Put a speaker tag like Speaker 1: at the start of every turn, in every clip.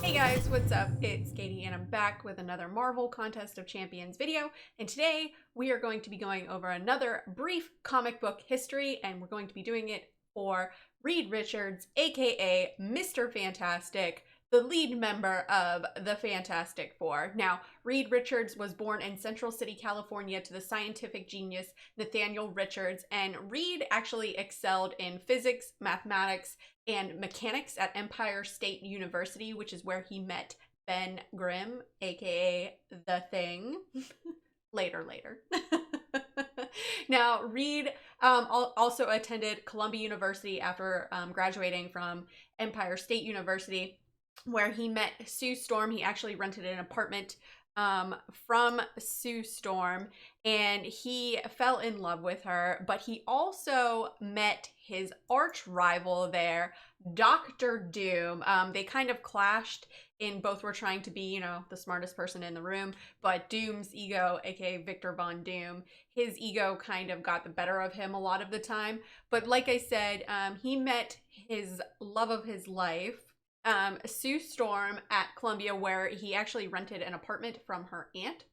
Speaker 1: Hey guys, what's up? It's Katy and I'm back with another Marvel Contest of Champions video, and today we are going to be going over another brief comic book history, and we're going to be doing it for Reed Richards, aka Mr. Fantastic, the lead member of the Fantastic Four. Now, Reed Richards was born in Central City, California to the scientific genius Nathaniel Richards, and Reed actually excelled in physics, mathematics, and mechanics at Empire State University, which is where he met Ben Grimm, aka The Thing. later. Now, Reed also attended Columbia University after graduating from Empire State University, where he met Sue Storm. He actually rented an apartment from Sue Storm, and he fell in love with her, but he also met his arch rival there, Dr. Doom. They kind of clashed in both were trying to be, you know, the smartest person in the room, but Doom's ego, aka Victor Von Doom, his ego kind of got the better of him a lot of the time. But like I said, he met his love of his life, Sue Storm, at Columbia, where he actually rented an apartment from her aunt.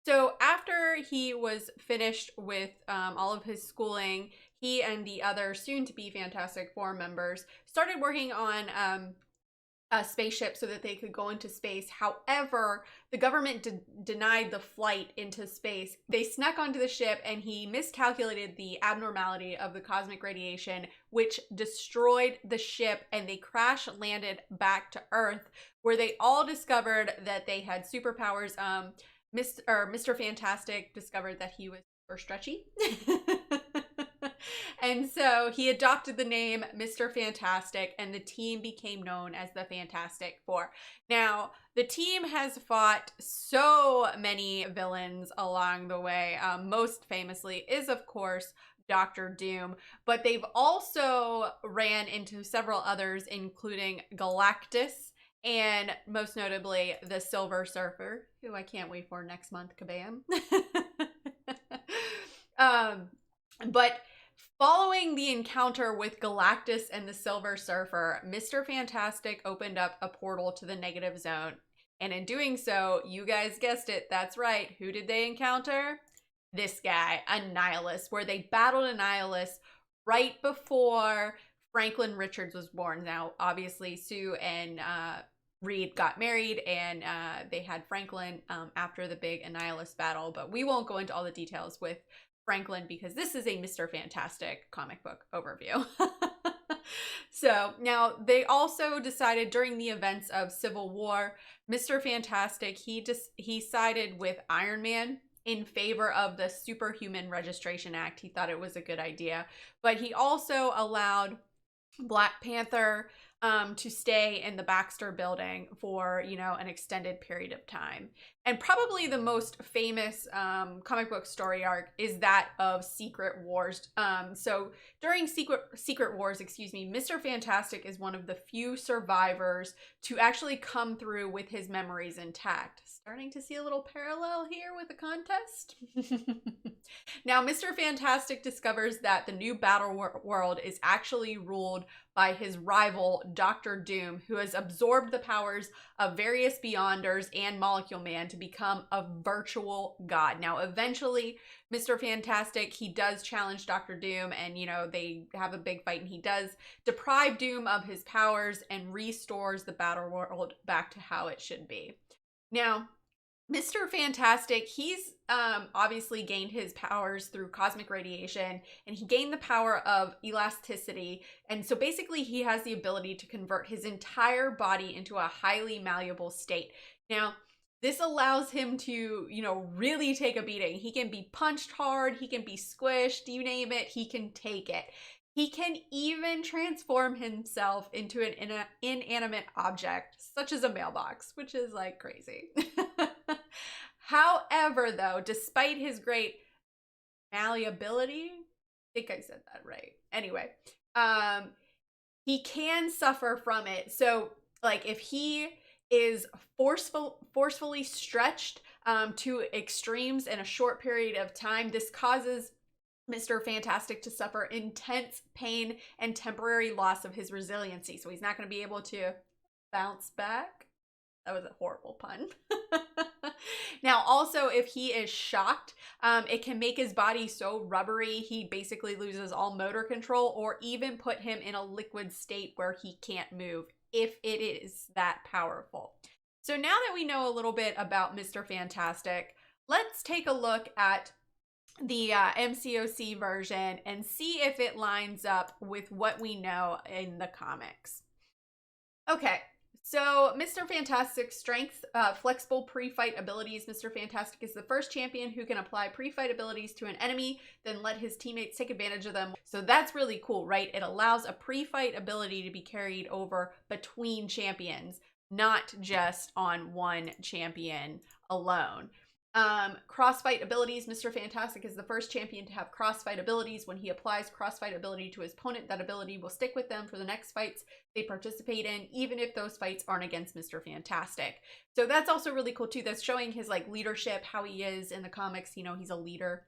Speaker 1: So after he was finished with all of his schooling, he and the other soon-to-be Fantastic Four members started working on a spaceship so that they could go into space. However, the government denied the flight into space. They snuck onto the ship, and he miscalculated the abnormality of the cosmic radiation, which destroyed the ship, and they crash landed back to Earth, where they all discovered that they had superpowers. Mr. Fantastic discovered that he was super stretchy. And so he adopted the name Mr. Fantastic, and the team became known as the Fantastic Four. Now, the team has fought so many villains along the way. Most famously is, of course, Dr. Doom, but they've also ran into several others, including Galactus, and most notably the Silver Surfer, who I can't wait for next month, kabam. But following the encounter with Galactus and the Silver Surfer, Mr. Fantastic opened up a portal to the negative zone. And in doing so, you guys guessed it, that's right, who did they encounter? This guy, Annihilus, where they battled Annihilus right before Franklin Richards was born. Now, obviously, Sue and Reed got married, and they had Franklin after the big Annihilus battle, but we won't go into all the details with Franklin because this is a Mr. Fantastic comic book overview. So now they also decided during the events of Civil War, Mr. Fantastic, he sided with Iron Man in favor of the Superhuman Registration Act. He thought it was a good idea, but he also allowed Black Panther to stay in the Baxter building for, you know, an extended period of time. And probably the most famous comic book story arc is that of Secret Wars. So during Secret Wars, Mr. Fantastic is one of the few survivors to actually come through with his memories intact. Starting to see a little parallel here with the contest. Now, Mr. Fantastic discovers that the new battle world is actually ruled by his rival, Dr. Doom, who has absorbed the powers of various Beyonders and Molecule Man to become a virtual god. Now, eventually, Mr. Fantastic, he does challenge Dr. Doom, and, you know, they have a big fight, and he does deprive Doom of his powers and restores the battle world back to how it should be. Now, Mr. Fantastic, he's obviously gained his powers through cosmic radiation, and he gained the power of elasticity. And so basically he has the ability to convert his entire body into a highly malleable state. Now, this allows him to, you know, really take a beating. He can be punched hard, he can be squished, you name it, he can take it. He can even transform himself into an inanimate object, such as a mailbox, which is like crazy. However, though, despite his great malleability, I think I said that right. Anyway, he can suffer from it. So, like, if he is forcefully stretched to extremes in a short period of time, this causes Mr. Fantastic to suffer intense pain and temporary loss of his resiliency. So he's not going to be able to bounce back. That was a horrible pun. Now, also, if he is shocked, it can make his body so rubbery he basically loses all motor control, or even put him in a liquid state where he can't move, if it is that powerful. So now that we know a little bit about Mr. Fantastic, let's take a look at the MCOC version and see if it lines up with what we know in the comics. Okay, so Mr. Fantastic's strength, flexible pre-fight abilities. Mr. Fantastic is the first champion who can apply pre-fight abilities to an enemy, then let his teammates take advantage of them. So that's really cool, right? It allows a pre-fight ability to be carried over between champions, not just on one champion alone. Crossfight abilities. Mr. Fantastic is the first champion to have crossfight abilities. When he applies crossfight ability to his opponent, that ability will stick with them for the next fights they participate in, even if those fights aren't against Mr. Fantastic. So that's also really cool too. That's showing his like leadership, how he is in the comics. You know, he's a leader.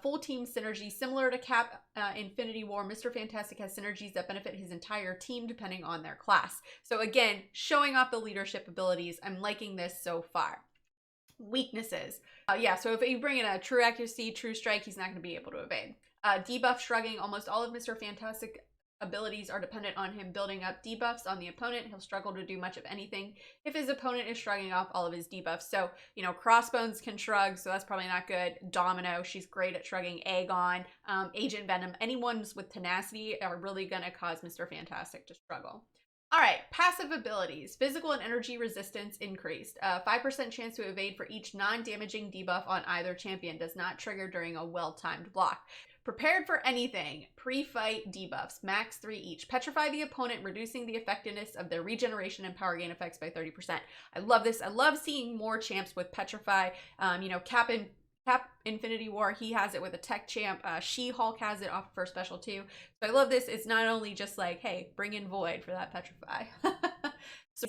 Speaker 1: Full team synergy. Similar to Cap Infinity War, Mr. Fantastic has synergies that benefit his entire team depending on their class. So again, showing off the leadership abilities. I'm liking this so far. Weaknesses. Yeah, so if you bring in a true accuracy, true strike, he's not going to be able to evade. Debuff shrugging. Almost all of Mr. Fantastic abilities are dependent on him building up debuffs on the opponent. He'll struggle to do much of anything if his opponent is shrugging off all of his debuffs. So, you know, Crossbones can shrug, so that's probably not good. Domino, she's great at shrugging. Aegon, Agent Venom, anyone's with tenacity are really going to cause Mr. Fantastic to struggle. All right, passive abilities. Physical and energy resistance increased. 5% chance to evade for each non-damaging debuff on either champion. Does not trigger during a well-timed block. Prepared for anything. Pre-fight debuffs. Max 3 each. Petrify the opponent, reducing the effectiveness of their regeneration and power gain effects by 30%. I love this. I love seeing more champs with Petrify. You know, Cap Infinity War, he has it with a tech champ. She-Hulk has it off of her special too. So I love this. It's not only just like, hey, bring in Void for that Petrify. So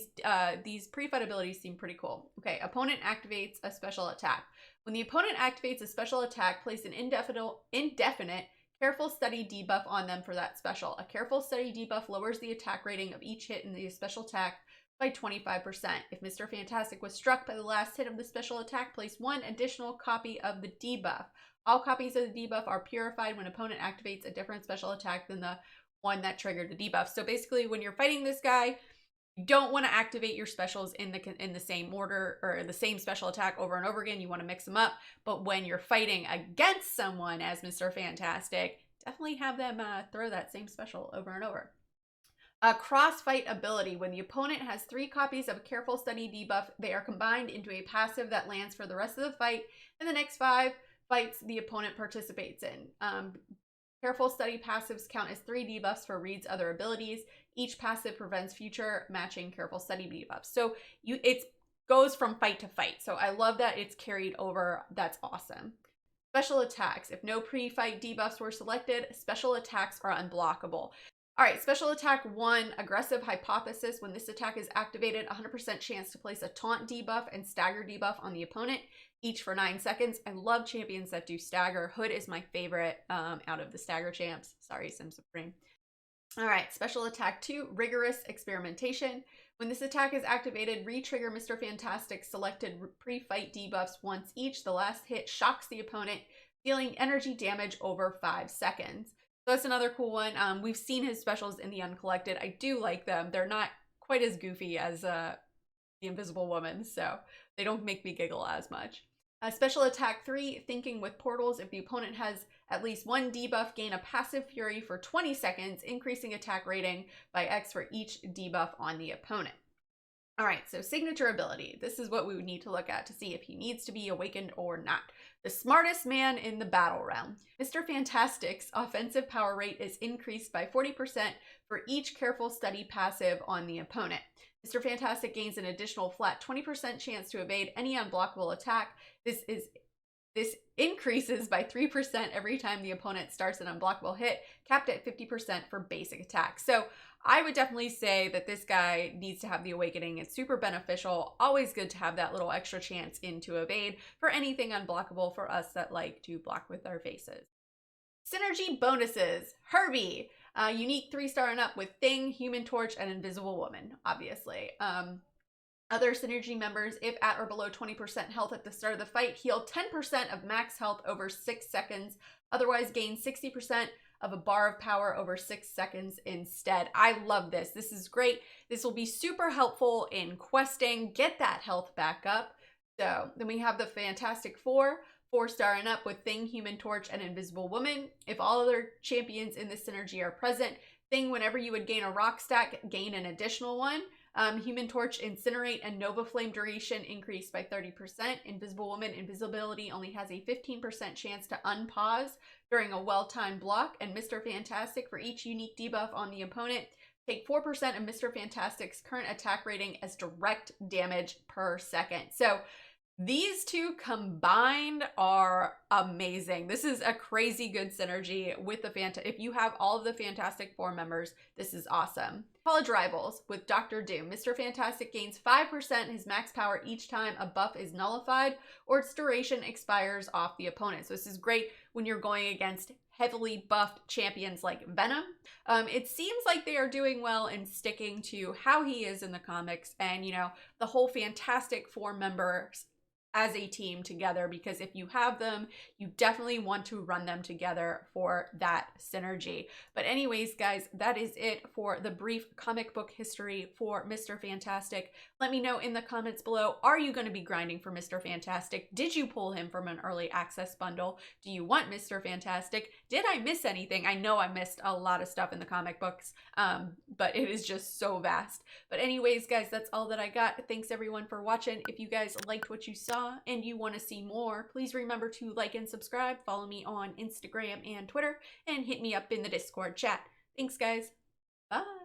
Speaker 1: these pre-fight abilities seem pretty cool. Okay, opponent activates a special attack. When the opponent activates a special attack, place an indefinite careful study debuff on them for that special. A careful study debuff lowers the attack rating of each hit in the special attack by 25%. If Mr. Fantastic was struck by the last hit of the special attack, place one additional copy of the debuff. All copies of the debuff are purified when opponent activates a different special attack than the one that triggered the debuff. So basically, when you're fighting this guy, you don't want to activate your specials in the same order or the same special attack over and over again. You want to mix them up. But when you're fighting against someone as Mr. Fantastic, definitely have them throw that same special over and over. A crossfight ability. When the opponent has 3 copies of a careful study debuff, they are combined into a passive that lands for the rest of the fight and the next 5 fights the opponent participates in. Careful study passives count as 3 debuffs for Reed's other abilities. Each passive prevents future matching careful study debuffs. So it goes from fight to fight. So I love that it's carried over. That's awesome. Special attacks. If no pre-fight debuffs were selected, special attacks are unblockable. All right, special attack 1, aggressive hypothesis. When this attack is activated, 100% chance to place a taunt debuff and stagger debuff on the opponent, each for 9 seconds. I love champions that do stagger. Hood is my favorite out of the stagger champs. Sorry, Sim Supreme. All right, special attack 2, rigorous experimentation. When this attack is activated, re-trigger Mr. Fantastic's selected pre-fight debuffs once each. The last hit shocks the opponent, dealing energy damage over 5 seconds. So that's another cool one. We've seen his specials in the Uncollected. I do like them. They're not quite as goofy as the Invisible Woman, so they don't make me giggle as much. Special attack 3, thinking with portals. If the opponent has at least 1 debuff, gain a passive fury for 20 seconds, increasing attack rating by X for each debuff on the opponent. All right, so signature ability. This is what we would need to look at to see if he needs to be awakened or not. The smartest man in the battle realm. Mr. Fantastic's offensive power rate is increased by 40% for each careful study passive on the opponent. Mr. Fantastic gains an additional flat 20% chance to evade any unblockable attack. This increases by 3% every time the opponent starts an unblockable hit, capped at 50% for basic attacks. So I would definitely say that this guy needs to have the awakening. It's super beneficial. Always good to have that little extra chance into evade for anything unblockable for us that like to block with our faces. Synergy bonuses. Herbie. Unique 3-star and up with Thing, Human Torch, and Invisible Woman, obviously. Other synergy members, if at or below 20% health at the start of the fight, heal 10% of max health over 6 seconds. Otherwise, gain 60% of a bar of power over 6 seconds instead. I love this. This is great. This will be super helpful in questing. Get that health back up. So then we have the Fantastic Four, 4-star and up with Thing, Human Torch, and Invisible Woman. If all other champions in this synergy are present, Thing, whenever you would gain a rock stack, gain an additional one. Human Torch, Incinerate, and Nova Flame duration increased by 30%. Invisible Woman, invisibility only has a 15% chance to unpause during a well-timed block. And Mr. Fantastic, for each unique debuff on the opponent, take 4% of Mr. Fantastic's current attack rating as direct damage per second. So these two combined are amazing. This is a crazy good synergy with the if you have all of the Fantastic Four members, this is awesome. College Rivals with Dr. Doom. Mr. Fantastic gains 5% his max power each time a buff is nullified or its duration expires off the opponent. So this is great when you're going against heavily buffed champions like Venom. It seems like they are doing well in sticking to how he is in the comics and, you know, the whole Fantastic Four members as a team together, because if you have them, you definitely want to run them together for that synergy. But anyways, guys, that is it for the brief comic book history for Mr. Fantastic. Let me know in the comments below, are you going to be grinding for Mr. Fantastic? Did you pull him from an early access bundle? Do you want Mr. Fantastic? Did I miss anything? I know I missed a lot of stuff in the comic books, but it is just so vast. But anyways, guys, that's all that I got. Thanks everyone for watching. If you guys liked what you saw and you want to see more, please remember to like and subscribe, follow me on Instagram and Twitter, and hit me up in the Discord chat. Thanks, guys. Bye.